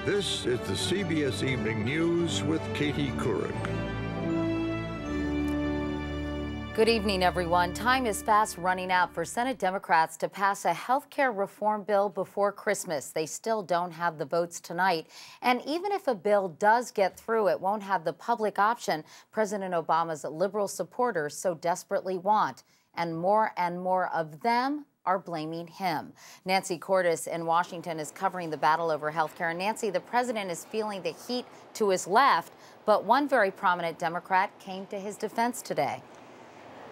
This is the CBS Evening News with Katie Couric. Good evening, everyone. Time is fast running out for Senate Democrats to pass a health care reform bill before Christmas. They still don't have the votes tonight. And even if a bill does get through, it won't have the public option President Obama's liberal supporters so desperately want. And more of them are blaming him. Nancy Cordes in Washington is covering the battle over health care. Nancy, the president is feeling the heat to his left, but one very prominent Democrat came to his defense today.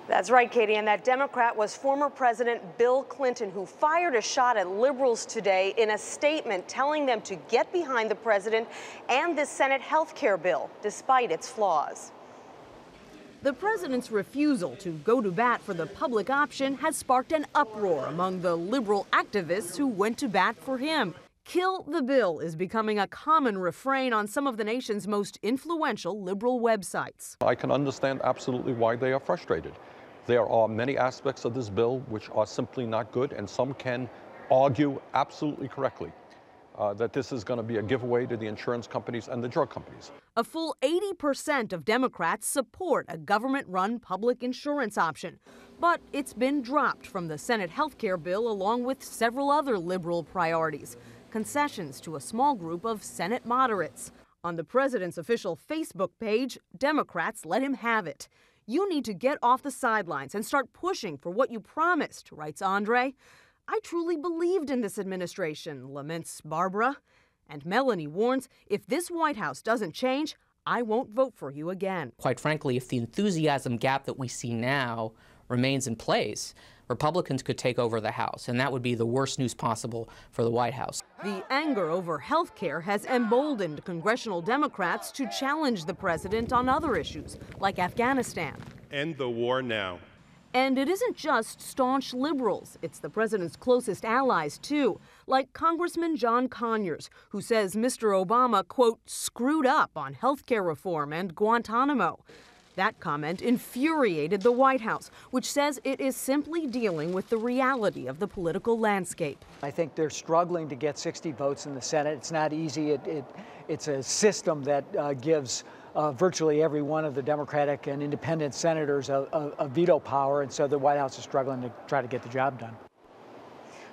That's right, Katie, and that Democrat was former President Bill Clinton, who fired a shot at liberals today in a statement telling them to get behind the president and this Senate health care bill, despite its flaws. The president's refusal to go to bat for the public option has sparked an uproar among the liberal activists who went to bat for him. Kill the bill is becoming a common refrain on some of the nation's most influential liberal websites. I can understand absolutely why they are frustrated. There are many aspects of this bill which are simply not good, and some can argue absolutely correctly that this is going to be a giveaway to the insurance companies and the drug companies. A full 80% of Democrats support a government-run public insurance option, but it's been dropped from the Senate health care bill along with several other liberal priorities, concessions to a small group of Senate moderates. On the president's official Facebook page, Democrats let him have it. "You need to get off the sidelines and start pushing for what you promised," writes Andre. "I truly believed in this administration," laments Barbara. And Melanie warns, if this White House doesn't change, I won't vote for you again. Quite frankly, if the enthusiasm gap that we see now remains in place, Republicans could take over the House, and that would be the worst news possible for the White House. The anger over health care has emboldened congressional Democrats to challenge the president on other issues, like Afghanistan. End the war now. And it isn't just staunch liberals. It's the president's closest allies, too, like Congressman John Conyers, who says Mr. Obama, quote, screwed up on health care reform and Guantanamo. That comment infuriated the White House, which says it is simply dealing with the reality of the political landscape. I think they're struggling to get 60 votes in the Senate. It's not easy. It's a system that gives virtually every one of the Democratic and independent senators a veto power, and so the White House is struggling to try to get the job done.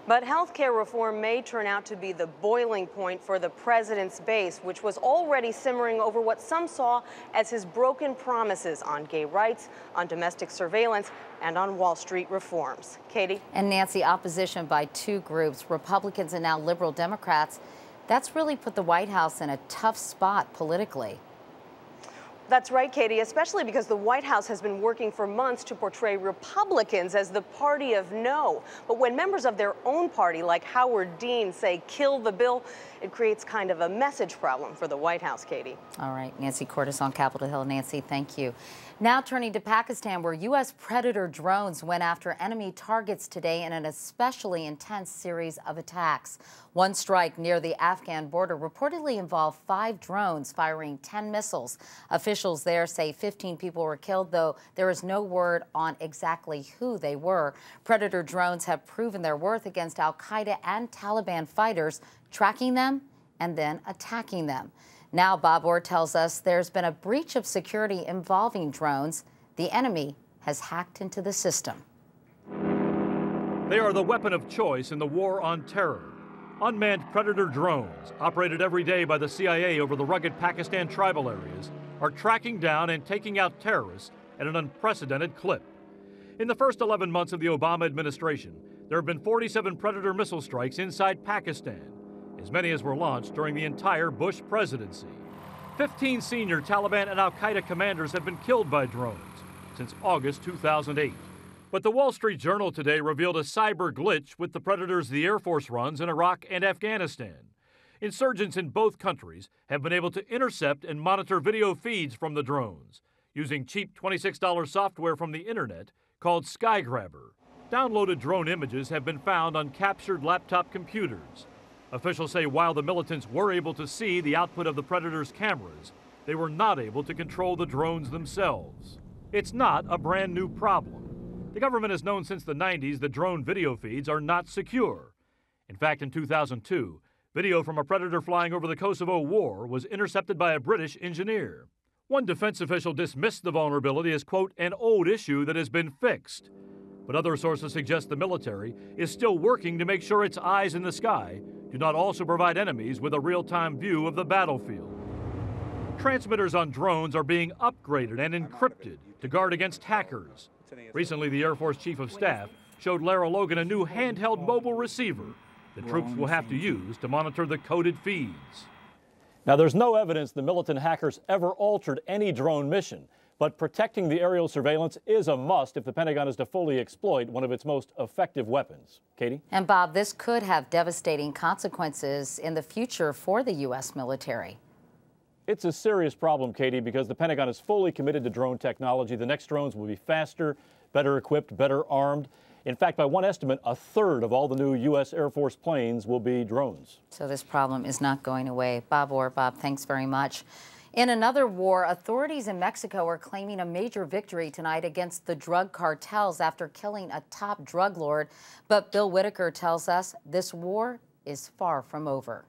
But health care reform may turn out to be the boiling point for the president's base, which was already simmering over what some saw as his broken promises on gay rights, on domestic surveillance, and on Wall Street reforms. Katie? And Nancy, opposition by two groups, Republicans and now liberal Democrats, that's really put the White House in a tough spot politically. That's right, Katie, especially because the White House has been working for months to portray Republicans as the party of no. But when members of their own party, like Howard Dean, say kill the bill, it creates kind of a message problem for the White House, Katie. All right, Nancy Cordes on Capitol Hill. Nancy, thank you. Now turning to Pakistan, where U.S. Predator drones went after enemy targets today in an especially intense series of attacks. One strike near the Afghan border reportedly involved 5 drones firing 10 missiles. Officials there say 15 people were killed, though there is no word on exactly who they were. Predator drones have proven their worth against al-Qaeda and Taliban fighters, tracking them and then attacking them. Now, Bob Orr tells us there's been a breach of security involving drones. The enemy has hacked into the system. They are the weapon of choice in the war on terror. Unmanned Predator drones, operated every day by the CIA over the rugged Pakistan tribal areas, are tracking down and taking out terrorists at an unprecedented clip. In the first 11 months of the Obama administration, there have been 47 Predator missile strikes inside Pakistan, as many as were launched during the entire Bush presidency. 15 senior Taliban and al-Qaeda commanders have been killed by drones since August 2008. But the Wall Street Journal today revealed a cyber glitch with the Predators the Air Force runs in Iraq and Afghanistan. Insurgents in both countries have been able to intercept and monitor video feeds from the drones using cheap $26 software from the internet called Skygrabber. Downloaded drone images have been found on captured laptop computers. Officials say while the militants were able to see the output of the Predators' cameras, they were not able to control the drones themselves. It's not a brand new problem. The government has known since the 90s that drone video feeds are not secure. In fact, in 2002, Video from a Predator flying over the Kosovo war was intercepted by a British engineer. One defense official dismissed the vulnerability as, quote, an old issue that has been fixed. But other sources suggest the military is still working to make sure its eyes in the sky do not also provide enemies with a real-time view of the battlefield. Transmitters on drones are being upgraded and encrypted to guard against hackers. Recently, the Air Force Chief of Staff showed Lara Logan a new handheld mobile receiver that troops will have to use to monitor the coded feeds. Now, there's no evidence the militant hackers ever altered any drone mission, but protecting the aerial surveillance is a must if the Pentagon is to fully exploit one of its most effective weapons. Katie? And Bob, this could have devastating consequences in the future for the U.S. military. It's a serious problem, Katie, because the Pentagon is fully committed to drone technology. The next drones will be faster, better equipped, better armed. In fact, by one estimate, a third of all the new U.S. Air Force planes will be drones. So this problem is not going away. Bob Orr, Bob, thanks very much. In another war, authorities in Mexico are claiming a major victory tonight against the drug cartels after killing a top drug lord. But Bill Whitaker tells us this war is far from over.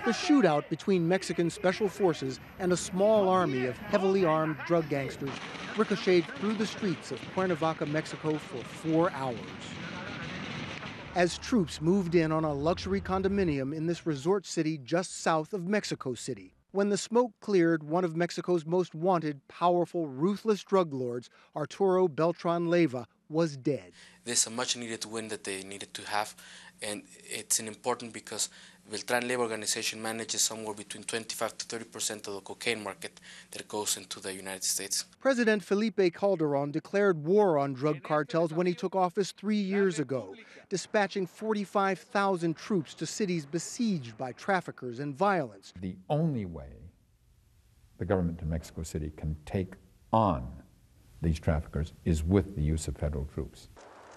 The shootout between Mexican special forces and a small army of heavily armed drug gangsters ricocheted through the streets of Cuernavaca, Mexico for 4 hours. As troops moved in on a luxury condominium in this resort city just south of Mexico City. When the smoke cleared, one of Mexico's most wanted, powerful, ruthless drug lords, Arturo Beltran Leyva, was dead. This is a much-needed win that they needed to have, and it's important because Beltran Leyva organization manages somewhere between 25 to 30% of the cocaine market that goes into the United States. President Felipe Calderon declared war on drug cartels when he took office 3 years ago, dispatching 45,000 troops to cities besieged by traffickers and violence. The only way the government in Mexico City can take on these traffickers is with the use of federal troops.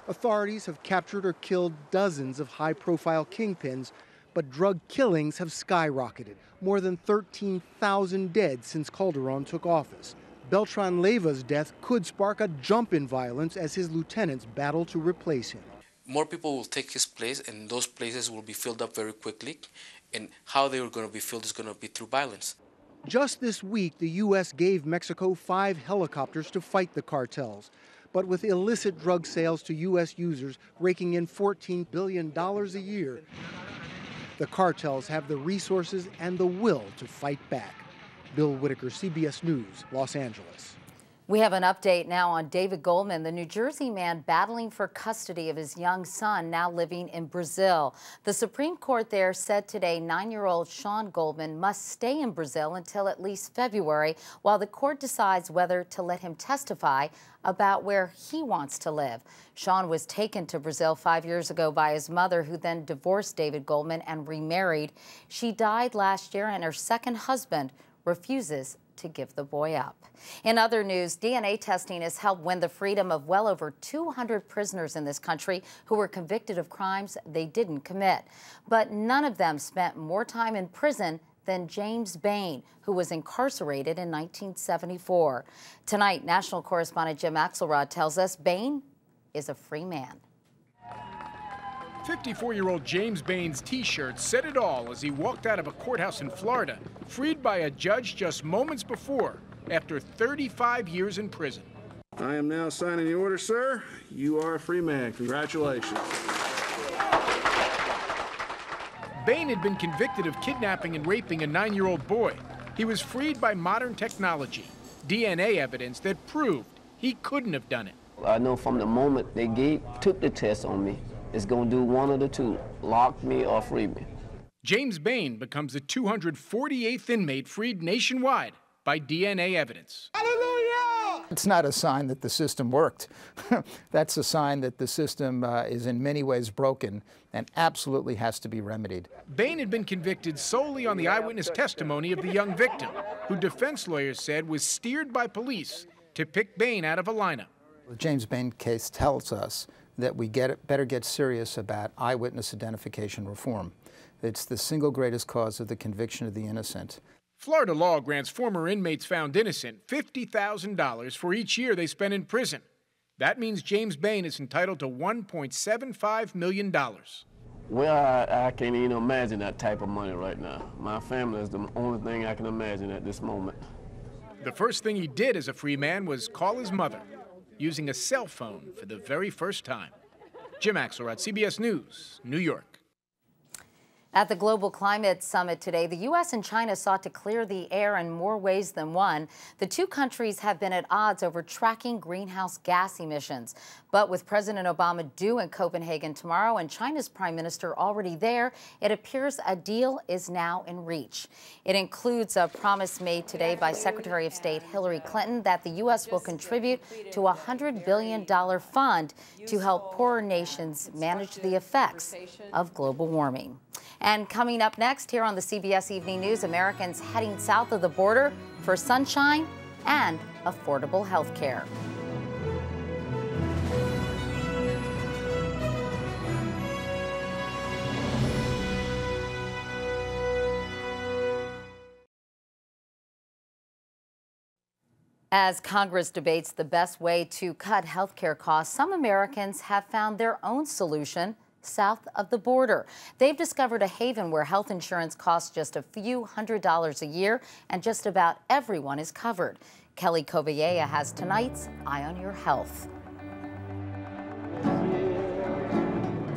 Authorities have captured or killed dozens of high-profile kingpins, but drug killings have skyrocketed, more than 13,000 dead since Calderon took office. Beltran Leyva's death could spark a jump in violence as his lieutenants battle to replace him. More people will take his place, and those places will be filled up very quickly, and how they are going to be filled is going to be through violence. Just this week, the U.S. gave Mexico 5 helicopters to fight the cartels. But with illicit drug sales to U.S. users raking in $14 billion a year, the cartels have the resources and the will to fight back. Bill Whitaker, CBS News, Los Angeles. We have an update now on David Goldman, the New Jersey man battling for custody of his young son, now living in Brazil. The Supreme Court there said today 9-year-old Sean Goldman must stay in Brazil until at least February, while the court decides whether to let him testify about where he wants to live. Sean was taken to Brazil 5 years ago by his mother, who then divorced David Goldman and remarried. She died last year, and her second husband refuses to give the boy up. In other news, DNA testing has helped win the freedom of well over 200 prisoners in this country who were convicted of crimes they didn't commit. But none of them spent more time in prison than James Bain, who was incarcerated in 1974. Tonight, national correspondent Jim Axelrod tells us Bain is a free man. 54-year-old James Bain's T-shirt said it all as he walked out of a courthouse in Florida, freed by a judge just moments before, after 35 years in prison. I am now signing the order, sir. You are a free man. Congratulations. Bain had been convicted of kidnapping and raping a 9-year-old boy. He was freed by modern technology, DNA evidence that proved he couldn't have done it. I know from the moment they took the test on me, it's going to do one of the two, lock me or free me. James Bain becomes the 248th inmate freed nationwide by DNA evidence. Hallelujah! It's not a sign that the system worked. That's a sign that the system is in many ways broken and absolutely has to be remedied. Bain had been convicted solely on the eyewitness testimony of the young victim, who defense lawyers said was steered by police to pick Bain out of a lineup. The James Bain case tells us that we better get serious about eyewitness identification reform. It's the single greatest cause of the conviction of the innocent. Florida law grants former inmates found innocent $50,000 for each year they spent in prison. That means James Bain is entitled to $1.75 million. Well, I can't even imagine that type of money right now. My family is the only thing I can imagine at this moment. The first thing he did as a free man was call his mother, using a cell phone for the very first time. Jim Axelrod, CBS News, New York. At the Global Climate Summit today, the U.S. and China sought to clear the air in more ways than one. The two countries have been at odds over tracking greenhouse gas emissions. But with President Obama due in Copenhagen tomorrow and China's prime minister already there, it appears a deal is now in reach. It includes a promise made today by Secretary of State Hillary Clinton that the U.S. will contribute to a $100 billion fund to help poorer nations manage the effects of global warming. And coming up next here on the CBS Evening News, Americans heading south of the border for sunshine and affordable health care. As Congress debates the best way to cut health care costs, some Americans have found their own solution south of the border. They've discovered a haven where health insurance costs just a few $100s a year and just about everyone is covered. Kelly Kobayea has tonight's Eye on Your Health.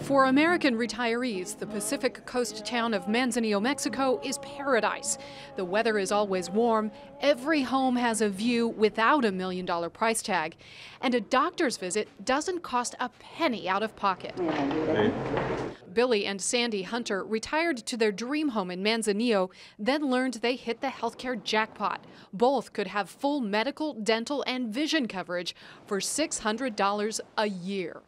For American retirees, the Pacific coast town of Manzanillo, Mexico is paradise. The weather is always warm, every home has a view without $1 million price tag, and a doctor's visit doesn't cost a penny out of pocket. Hey. Billy and Sandy Hunter retired to their dream home in Manzanillo, then learned they hit the healthcare jackpot. Both could have full medical, dental, and vision coverage for $600 a year.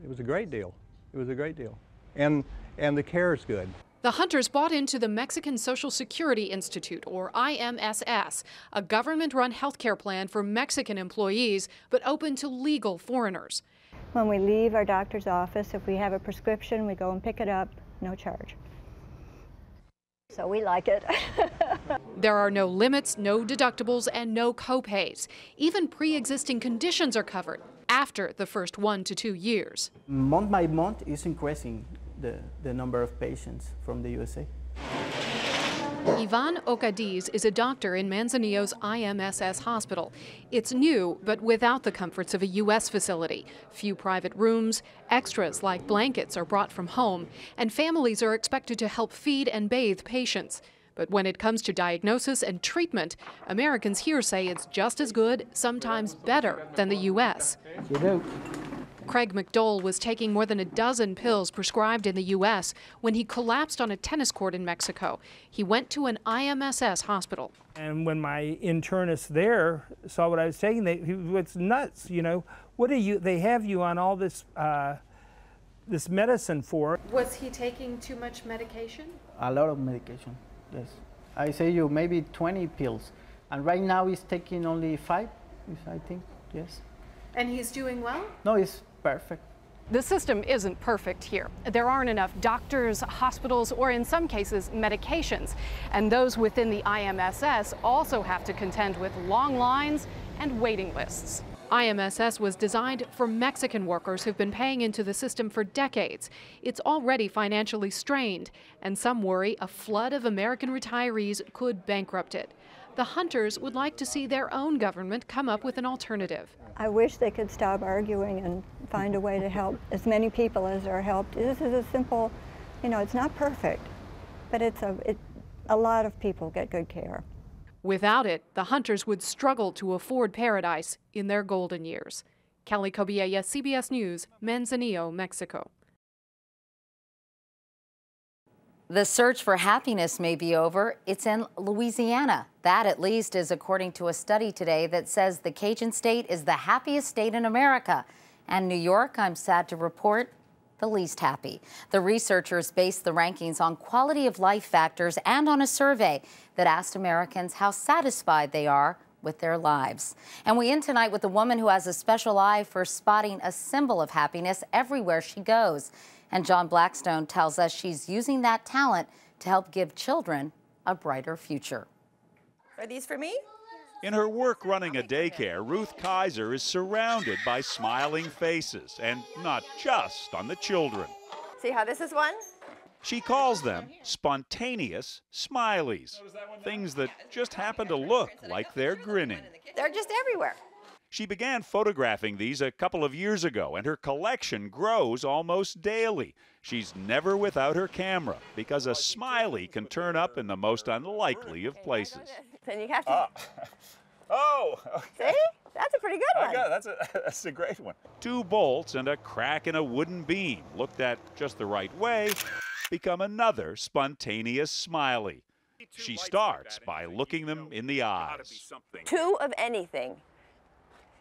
It was a great deal. It was a great deal. And the care is good. The Hunters bought into the Mexican Social Security Institute, or IMSS, a government-run healthcare plan for Mexican employees, but open to legal foreigners. When we leave our doctor's office, if we have a prescription, we go and pick it up, no charge. So we like it. There are no limits, no deductibles, and no copays. Even pre-existing conditions are covered after the first 1 to 2 years. Month by month is increasing the number of patients from the USA. Ivan Ocadiz is a doctor in Manzanillo's IMSS hospital. It's new, but without the comforts of a U.S. facility. Few private rooms, extras like blankets are brought from home, and families are expected to help feed and bathe patients. But when it comes to diagnosis and treatment, Americans here say it's just as good, sometimes better, than the U.S. Craig McDowell was taking more than a dozen pills prescribed in the U.S. when he collapsed on a tennis court in Mexico. He went to an IMSS hospital. And when my internist there saw what I was taking, he was nuts, you know. What are you, they have you on all this, this medicine for. Was he taking too much medication? A lot of medication, yes. I say you maybe 20 pills. And right now he's taking only 5, I think, yes. And he's doing well? No, he's perfect. The system isn't perfect here. There aren't enough doctors, hospitals, or in some cases, medications. And those within the IMSS also have to contend with long lines and waiting lists. IMSS was designed for Mexican workers who've been paying into the system for decades. It's already financially strained, and some worry a flood of American retirees could bankrupt it. The Hunters would like to see their own government come up with an alternative. I wish they could stop arguing and find a way to help as many people as are helped. This is a simple, you know, it's not perfect, but a lot of people get good care. Without it, the Hunters would struggle to afford paradise in their golden years. Kelly Kobayea, CBS News, Manzanillo, Mexico. The search for happiness may be over. It's in Louisiana. That, at least, is according to a study today that says the Cajun state is the happiest state in America. And New York, I'm sad to report, the least happy. The researchers based the rankings on quality of life factors and on a survey that asked Americans how satisfied they are with their lives. And we end tonight with a woman who has a special eye for spotting a symbol of happiness everywhere she goes. And John Blackstone tells us she's using that talent to help give children a brighter future. Are these for me? In her work running a daycare, Ruth Kaiser is surrounded by smiling faces, and not just on the children. See how this is one? She calls them spontaneous smileys, things that just happen to look like they're grinning. They're just everywhere. She began photographing these a couple of years ago, and her collection grows almost daily. She's never without her camera because a smiley can turn up in the most unlikely of places. Then you have to. Oh, okay. See? That's a pretty good one. That's a great one. 2 bolts and a crack in a wooden beam, looked at just the right way, become another spontaneous smiley. She starts by looking them in the eyes. 2 of anything.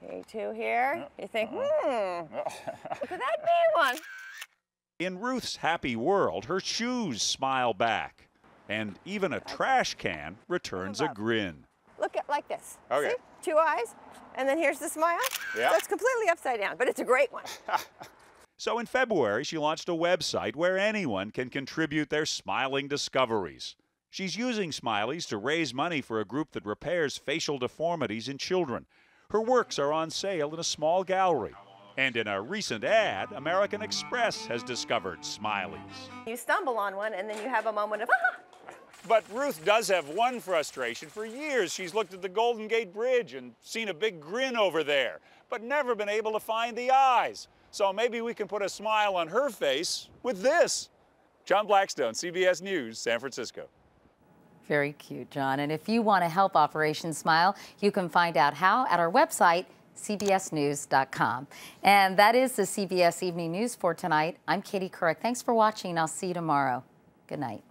See 2 here. You think, look at that big one. In Ruth's happy world, her shoes smile back, and even a trash can returns a grin. Look at like this. Okay. See? 2 eyes, and then here's the smile. Yeah. So it's completely upside down, but it's a great one. So in February, she launched a website where anyone can contribute their smiling discoveries. She's using smileys to raise money for a group that repairs facial deformities in children. Her works are on sale in a small gallery. And in a recent ad, American Express has discovered smileys. You stumble on one, and then you have a moment of, ah! But Ruth does have one frustration. For years, she's looked at the Golden Gate Bridge and seen a big grin over there, but never been able to find the eyes. So maybe we can put a smile on her face with this. John Blackstone, CBS News, San Francisco. Very cute, John. And if you want to help Operation Smile, you can find out how at our website, cbsnews.com. And that is the CBS Evening News for tonight. I'm Katie Couric. Thanks for watching. I'll see you tomorrow. Good night.